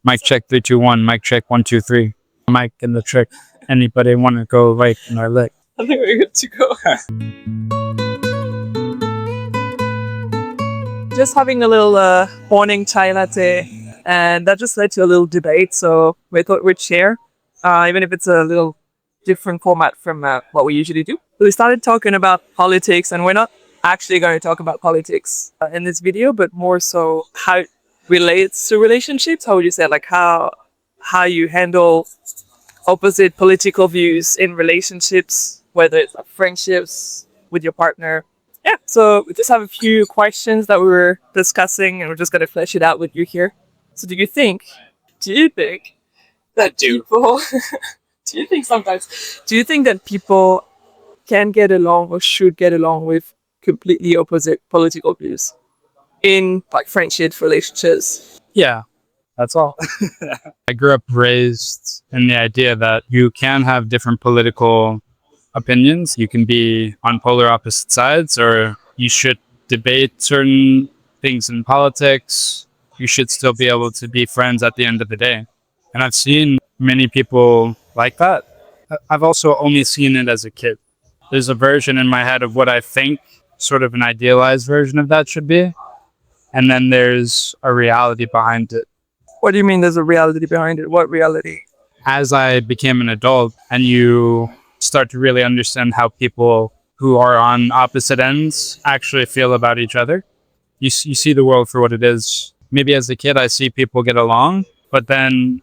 Mic check 3 2 1. Mic check 1 2 3. Mic in the trick. Anybody want to go right in our leg? I think we're good to go. Just having a little morning chai latte, and that just led to a little debate. So we thought we'd share, even if it's a little different format from what we usually do. We started talking about politics, and we're not actually going to talk about politics in this video, but more so how it relates to relationships. How would you say, like how you handle opposite political views in relationships, whether it's like friendships with your partner. Yeah, so we just have a few questions that we were discussing, and we're just going to flesh it out with you here. So do you think that people, do you think that people can get along or should get along with completely opposite political views in like friendships, relationships? Yeah, that's all. I grew up raised in the idea that you can have different political opinions. You can be on polar opposite sides, or you should debate certain things in politics. You should still be able to be friends at the end of the day. And I've seen many people like that. I've also only seen it as a kid. There's a version in my head of what I think sort of an idealized version of that should be. And then there's a reality behind it. What do you mean there's a reality behind it? What reality? As I became an adult and you start to really understand how people who are on opposite ends actually feel about each other, you see the world for what it is. Maybe as a kid, I see people get along, but then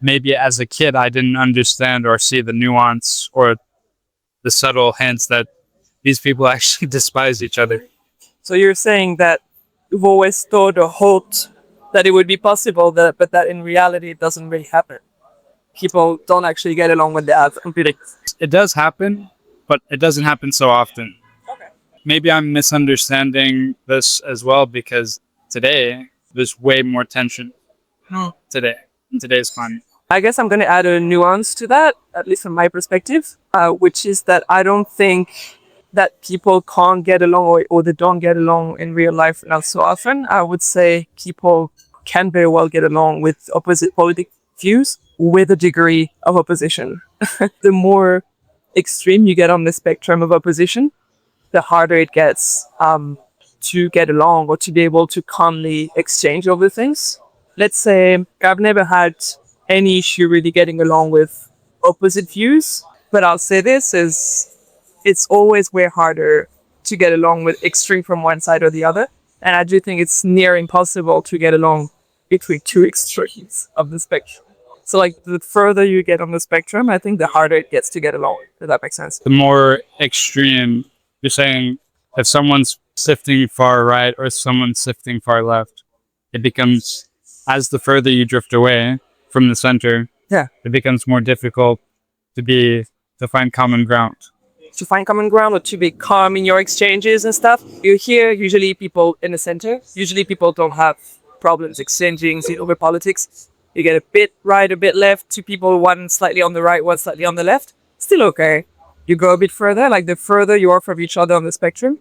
maybe as a kid, I didn't understand or see the nuance or the subtle hints that these people actually despise each other. So you're saying that you've always thought or hoped that it would be possible, but that in reality, it doesn't really happen. People don't actually get along when they have competing. It does happen, but it doesn't happen so often. Okay. Maybe I'm misunderstanding this as well, because today there's way more tension. In today's climate. I guess I'm going to add a nuance to that, at least from my perspective, which is that I don't think that people can't get along or they don't get along in real life not so often. I would say people can very well get along with opposite political views with a degree of opposition. The more extreme you get on the spectrum of opposition, the harder it gets to get along or to be able to calmly exchange over things. Let's say I've never had any issue really getting along with opposite views, but I'll say this is it's always way harder to get along with extreme from one side or the other. And I do think it's near impossible to get along between two extremes of the spectrum. So like the further you get on the spectrum, I think the harder it gets to get along. Does that make sense? The more extreme, you're saying if someone's sifting far right or someone's sifting far left, it becomes, as the further you drift away from the center, it becomes more difficult to find common ground. To find common ground or to be calm in your exchanges and stuff. You hear usually people in the center. Usually people don't have problems exchanging over politics. You get a bit right, a bit left, two people, one slightly on the right, one slightly on the left. Still okay. You go a bit further, like the further you are from each other on the spectrum,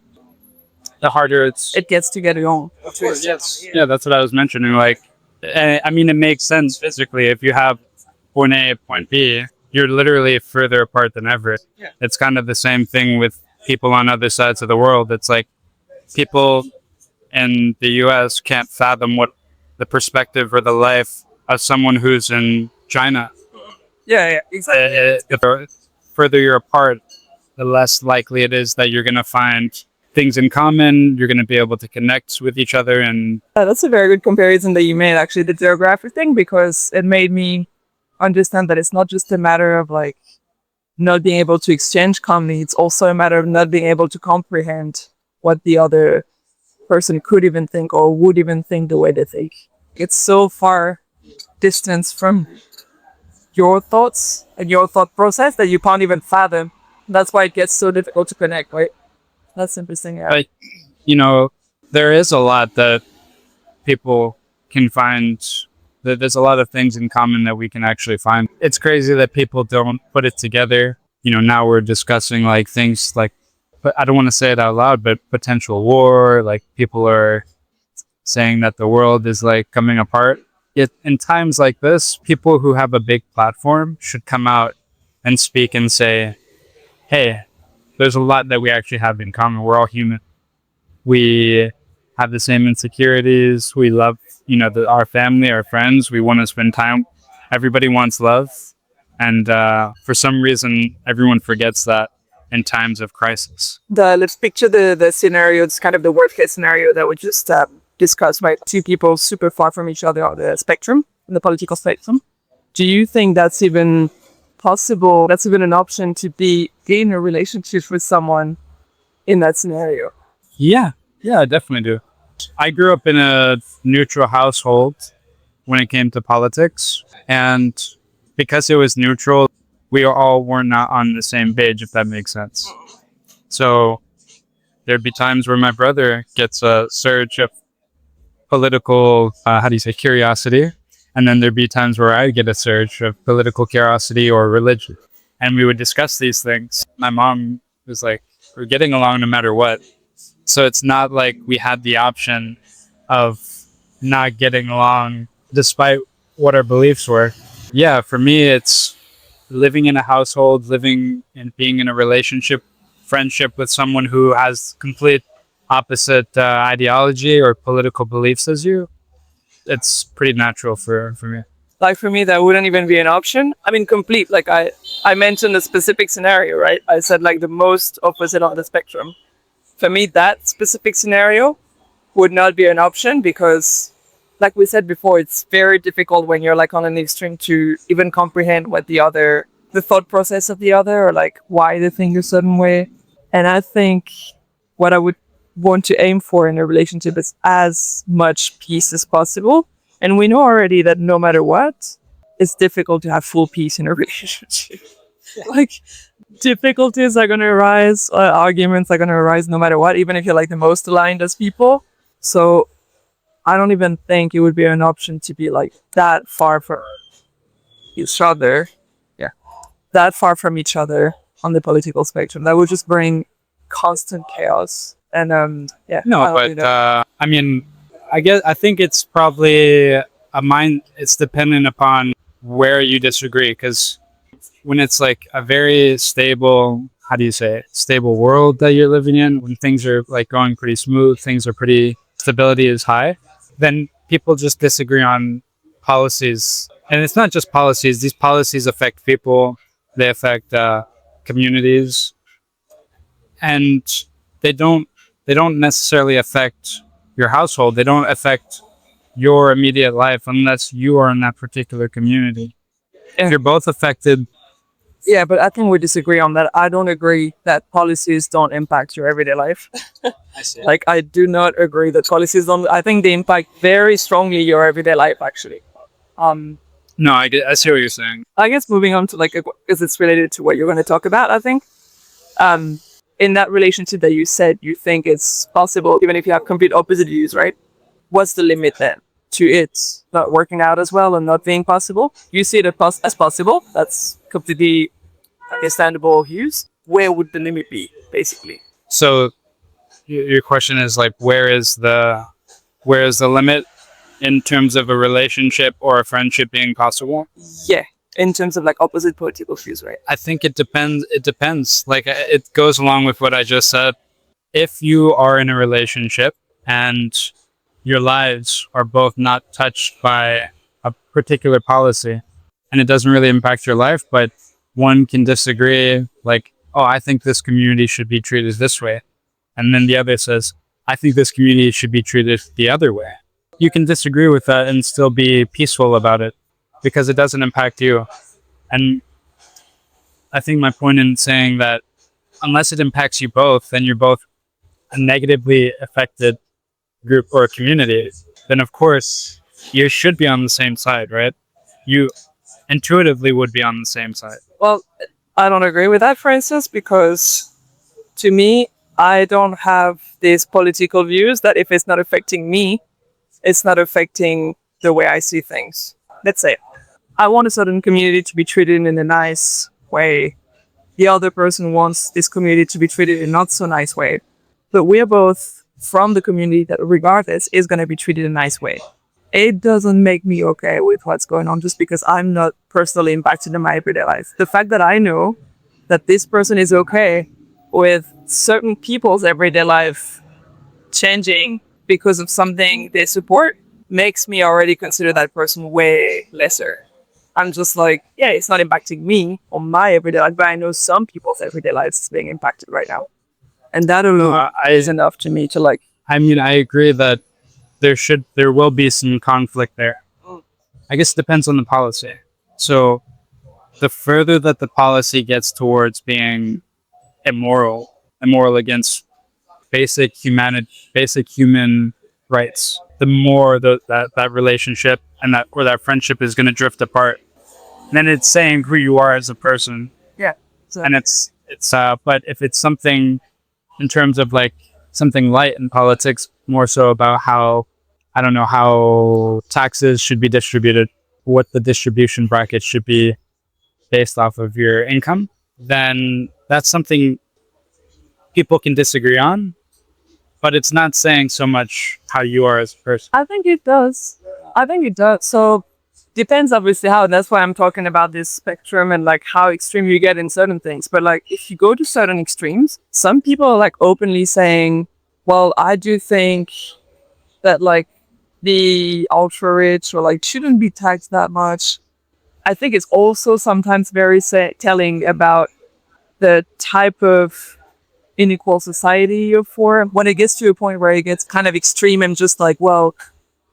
the harder it gets to get along. Of course, yes. Yeah, that's what I was mentioning. Like, I mean, it makes sense physically. If you have point A, point B, you're literally further apart than ever. Yeah. It's kind of the same thing with people on other sides of the world. It's like people in the US can't fathom what the perspective or the life of someone who's in China. Yeah, exactly. The further you're apart, the less likely it is that you're going to find things in common. You're going to be able to connect with each other. And that's a very good comparison that you made, actually, the geographic thing, because it made me understand that it's not just a matter of like not being able to exchange calmly. It's also a matter of not being able to comprehend what the other person could even think or would even think the way they think. It's so far distance from your thoughts and your thought process that you can't even fathom. That's why it gets so difficult to connect, right? That's interesting. Yeah. There is a lot that people can find. There's a lot of things in common that we can actually find. It's crazy that people don't put it together. Now we're discussing like things like, but I don't want to say it out loud, but potential war. Like people are saying that the world is like coming apart. Yet in times like this, people who have a big platform should come out and speak and say, hey, there's a lot that we actually have in common. We're all human. We have the same insecurities. We love, our family, our friends. We want to spend time. Everybody wants love. And for some reason, everyone forgets that in times of crisis. Let's picture the scenario. It's kind of the worst case scenario that we just discussed, right? Two people super far from each other on the spectrum, in the political spectrum. Do you think that's even possible? That's even an option to be in a relationship with someone in that scenario? Yeah, I definitely do. I grew up in a neutral household when it came to politics. And because it was neutral, we all were not on the same page, if that makes sense. So there'd be times where my brother gets a surge of political, curiosity. And then there'd be times where I get a surge of political curiosity or religion. And we would discuss these things. My mom was like, we're getting along no matter what. So it's not like we had the option of not getting along despite what our beliefs were. Yeah, for me, it's living in a household, living and being in a relationship, friendship with someone who has complete opposite ideology or political beliefs as you. It's pretty natural for me. Like for me, that wouldn't even be an option. I mean, complete. Like I mentioned a specific scenario, right? I said like the most opposite on the spectrum. For me, that specific scenario would not be an option because, like we said before, it's very difficult when you're like on an extreme to even comprehend what the thought process of the other, or like why they think a certain way. And I think what I would want to aim for in a relationship is as much peace as possible. And we know already that no matter what, it's difficult to have full peace in a relationship. Like, difficulties are going to arise, arguments are going to arise no matter what, even if you're like the most aligned as people. So I don't even think it would be an option to be like that far from each other. Yeah. That far from each other on the political spectrum. That would just bring constant chaos. And yeah. No, but I mean, I think it's probably it's dependent upon where you disagree, because when it's like a very stable, stable world that you're living in, when things are like going pretty smooth, stability is high, then people just disagree on policies. And it's not just policies. These policies affect people. They affect communities. And they don't necessarily affect your household. They don't affect your immediate life unless you are in that particular community. If you're both affected. Yeah, but I think we disagree on that. I don't agree that policies don't impact your everyday life. I see. Like, I do not agree that policies don't. I think they impact very strongly your everyday life, actually. No, I see what you're saying. I guess moving on to because it's related to what you're going to talk about, I think. In that relationship that you said you think it's possible, even if you have complete opposite views, right? What's the limit then to it not working out as well and not being possible? You see it as possible. That's completely understandable views. Where would the limit be, basically? So your question is like, where is the limit in terms of a relationship or a friendship being possible? Yeah. In terms of like opposite political views, right? I think it depends. It depends. Like, it goes along with what I just said. If you are in a relationship and your lives are both not touched by a particular policy and it doesn't really impact your life, but one can disagree, like, oh, I think this community should be treated this way. And then the other says, I think this community should be treated the other way. You can disagree with that and still be peaceful about it because it doesn't impact you. And I think my point in saying that unless it impacts you both, then you're both a negatively affected group or community, then of course you should be on the same side, right? You intuitively would be on the same side. Well, I don't agree with that, for instance, because to me, I don't have these political views that if it's not affecting me, it's not affecting the way I see things. Let's say I want a certain community to be treated in a nice way. The other person wants this community to be treated in a not so nice way. But we're both from the community that regardless is going to be treated in a nice way. it doesn't make me okay with what's going on just because I'm not personally impacted in my everyday life. The fact that I know that this person is okay with certain people's everyday life changing because of something they support makes me already consider that person way lesser. I'm just like, yeah, it's not impacting me on my everyday life, but I know some people's everyday lives is being impacted right now. And that alone is enough to me to like. I mean, I agree that there will be some conflict there. I guess it depends on the policy. So the further that the policy gets towards being immoral against basic human rights, the more that relationship and that friendship is going to drift apart. And then it's saying who you are as a person. Yeah. So. And it's but if it's something in terms of like something light in politics, more so about how, I don't know, how taxes should be distributed, what the distribution bracket should be based off of your income, then that's something people can disagree on, but it's not saying so much how you are as a person. I think it does. So depends obviously how, and that's why I'm talking about this spectrum and like how extreme you get in certain things. But like if you go to certain extremes, some people are like openly saying, well, I do think that like the ultra rich or like shouldn't be taxed that much. I think it's also sometimes very telling about the type of unequal society you're for. When it gets to a point where it gets kind of extreme and just like, well,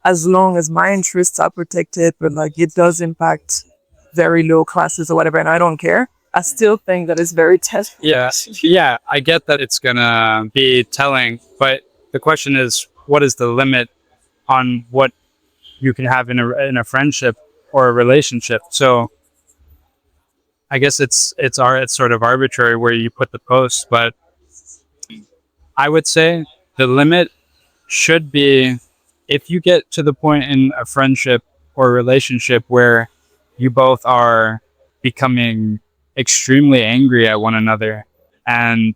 as long as my interests are protected, but like it does impact very low classes or whatever, and I don't care. I still think that it's very testable. Yeah, I get that it's gonna be telling, but the question is, what is the limit on what you can have in a friendship or a relationship? So I guess it's sort of arbitrary where you put the post, but I would say the limit should be if you get to the point in a friendship or a relationship where you both are becoming extremely angry at one another and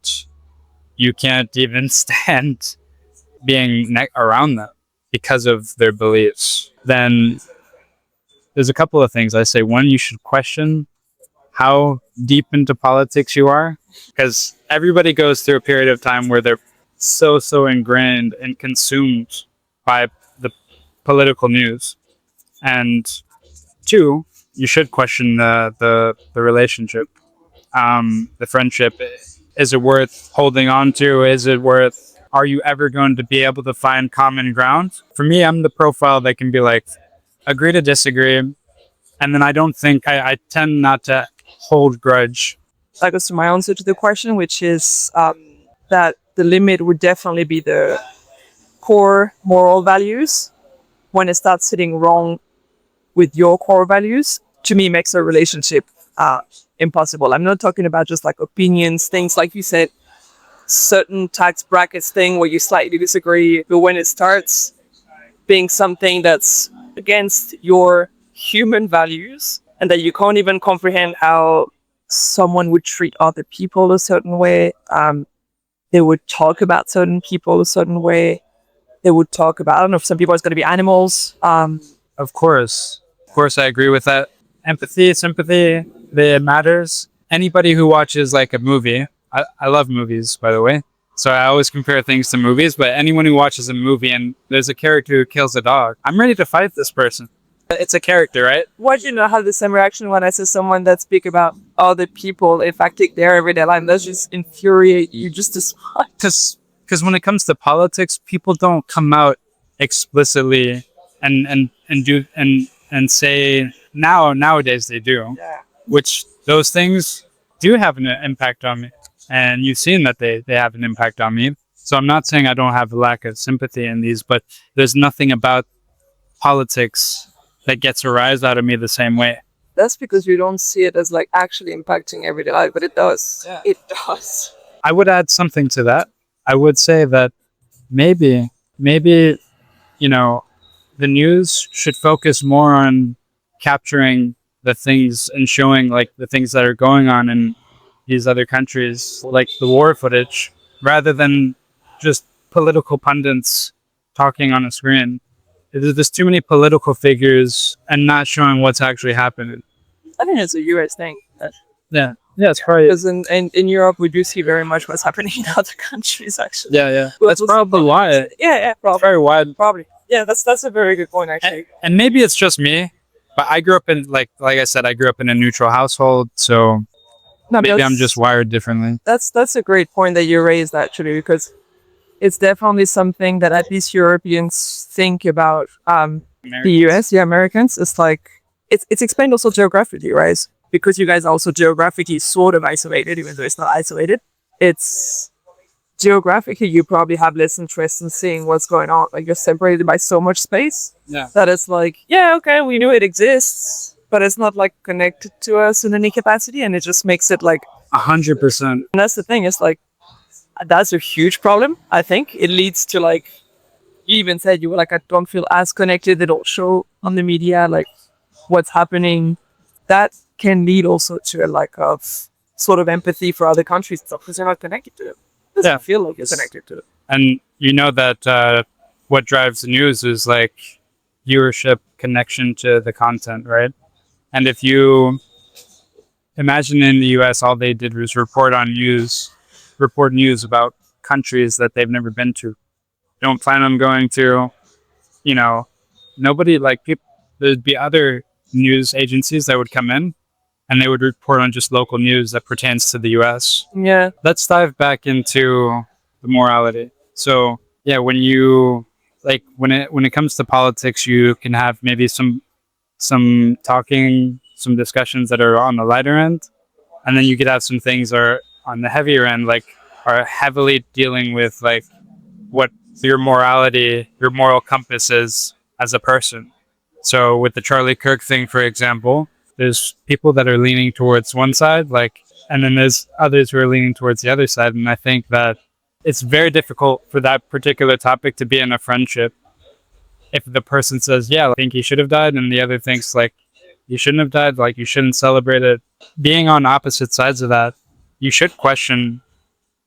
you can't even stand being around them because of their beliefs, then there's a couple of things I say. One, you should question how deep into politics you are, because everybody goes through a period of time where they're so ingrained and consumed by the political news. And two, you should question the relationship, the friendship. Is it worth holding on to? Are you ever going to be able to find common ground? For me, I'm the profile that can be like, agree to disagree. And then I tend not to hold grudge. That goes to my answer to the question, which is that the limit would definitely be the core moral values. When it starts sitting wrong with your core values, to me, makes a relationship impossible. I'm not talking about just like opinions, things like you said, certain tax brackets thing where you slightly disagree, but when it starts being something that's against your human values and that you can't even comprehend how someone would treat other people a certain way, they would talk about certain people a certain way, they would talk about, I don't know if some people are going to be animals. Of course, I agree with that. Empathy, sympathy, it matters. Anybody who watches like a movie, I love movies, by the way, so I always compare things to movies, but anyone who watches a movie and there's a character who kills a dog, I'm ready to fight this person. It's a character, right? Why do you not have the same reaction when I say someone that speak about other people affecting their everyday life? That just infuriate you just as much. Because when it comes to politics, people don't come out explicitly and say nowadays they do. Yeah. Which those things do have an impact on me. And you've seen that they have an impact on me. So I'm not saying I don't have a lack of sympathy in these, but there's nothing about politics that gets a rise out of me the same way. That's because you don't see it as like actually impacting everyday life, but it does. Yeah. It does. I would add something to that. I would say that maybe, you know, the news should focus more on capturing the things and showing like the things that are going on in these other countries, like the war footage, rather than just political pundits talking on a screen. There's too many political figures and not showing what's actually happening. I think it's a US thing. Yeah, it's probably. Because in Europe, we do see very much what's happening in other countries, actually. Yeah. Well, That's probably why. Yeah, probably. Very wide. Probably. Yeah, that's a very good point, actually. And maybe it's just me, but I grew up in, like I said, I grew up in a neutral household, so maybe I'm just wired differently. That's a great point that you raised, actually, because it's definitely something that at least Europeans think about. The US, Americans, it's like, it's explained also geographically, right? Because you guys are also geographically sort of isolated, even though it's not isolated. It's geographically, you probably have less interest in seeing what's going on. Like, you're separated by so much space that it's like, yeah, okay, we knew it exists, but it's not like connected to us in any capacity, and it just makes it like 100%. And that's the thing, it's like, that's a huge problem. I think it leads to, like, you even said you were like, I don't feel as connected. They don't show on the media like what's happening. That can lead also to a lack of sort of empathy for other countries because you're not connected to them. It doesn't feel like you're connected to them. And you know that what drives the news is like viewership, connection to the content, right? And if you imagine in the US, all they did was report news about countries that they've never been to, don't plan on going to, nobody, like, people, there'd be other news agencies that would come in and they would report on just local news that pertains to the US. Yeah. Let's dive back into the morality. So yeah, when it comes to politics, you can have maybe some discussions that are on the lighter end, and then you could have some things that are on the heavier end, like are heavily dealing with like what your morality, your moral compass is as a person. So with the Charlie Kirk thing, for example, there's people that are leaning towards one side, and then there's others who are leaning towards the other side. And I think that it's very difficult for that particular topic to be in a friendship if the person says, yeah, I think he should have died, and the other thinks like you shouldn't have died, like you shouldn't celebrate it. Being on opposite sides of that, you should question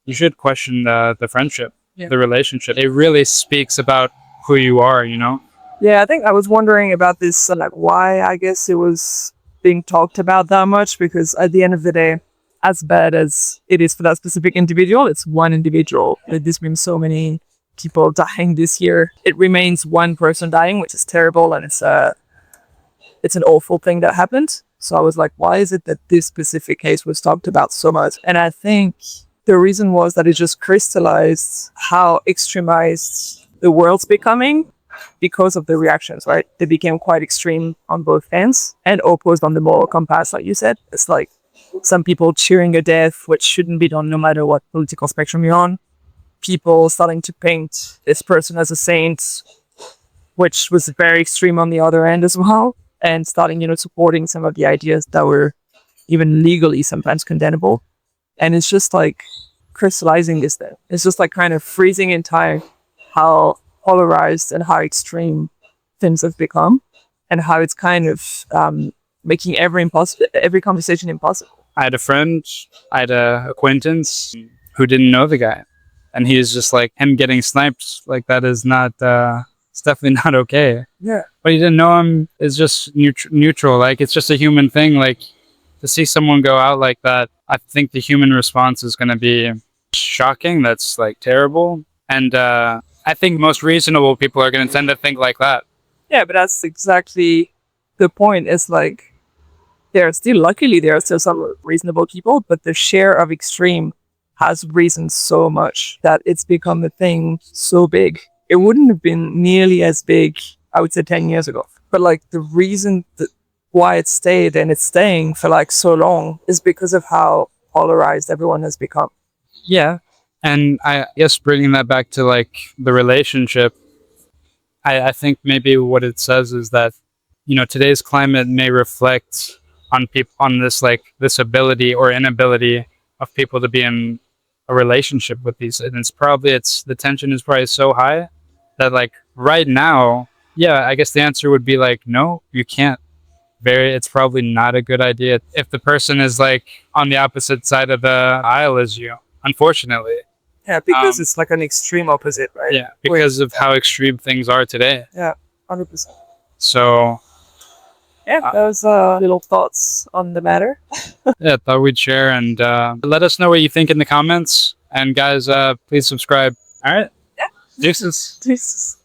the friendship, the relationship. It really speaks about who you are, Yeah, I think I was wondering about this, like why I guess it was being talked about that much, because at the end of the day, as bad as it is for that specific individual, it's one individual. There's been so many people dying this year. It remains one person dying, which is terrible, and it's an awful thing that happened. So I was like, why is it that this specific case was talked about so much? And I think the reason was that it just crystallized how extremized the world's becoming because of the reactions, right? They became quite extreme on both ends and opposed on the moral compass, like you said. It's like some people cheering a death, which shouldn't be done no matter what political spectrum you're on. People starting to paint this person as a saint, which was very extreme on the other end as well. And starting, supporting some of the ideas that were even legally sometimes condemnable. And it's just like crystallizing this then. It's just like kind of freezing in time how polarized and how extreme things have become, and how it's kind of making every conversation impossible. I had a acquaintance who didn't know the guy, and he was just like, him getting sniped like that is not, it's definitely not okay. Yeah. But he didn't know him is just neutral. Like, it's just a human thing. Like, to see someone go out like that, I think the human response is going to be shocking. That's like terrible. And I think most reasonable people are going to tend to think like that. Yeah, but that's exactly the point. It's like, luckily there are still some reasonable people, but the share of extreme has risen so much that it's become a thing so big. It wouldn't have been nearly as big, I would say, 10 years ago. But like the reason why it stayed and it's staying for like so long is because of how polarized everyone has become. Yeah. And I guess bringing that back to like the relationship, I think maybe what it says is that, today's climate may reflect on people, on this ability or inability of people to be in a relationship with these. And the tension is probably so high that like right now, yeah, I guess the answer would be like, no, you can't. It's probably not a good idea if the person is like on the opposite side of the aisle as you, unfortunately. Yeah, because it's like an extreme opposite, right? Yeah, because of how extreme things are today. Yeah. 100%. So Yeah, those little thoughts on the matter. yeah, thought we'd share, and let us know what you think in the comments. And guys, please subscribe. All right. Yeah. Deuces. Deuces.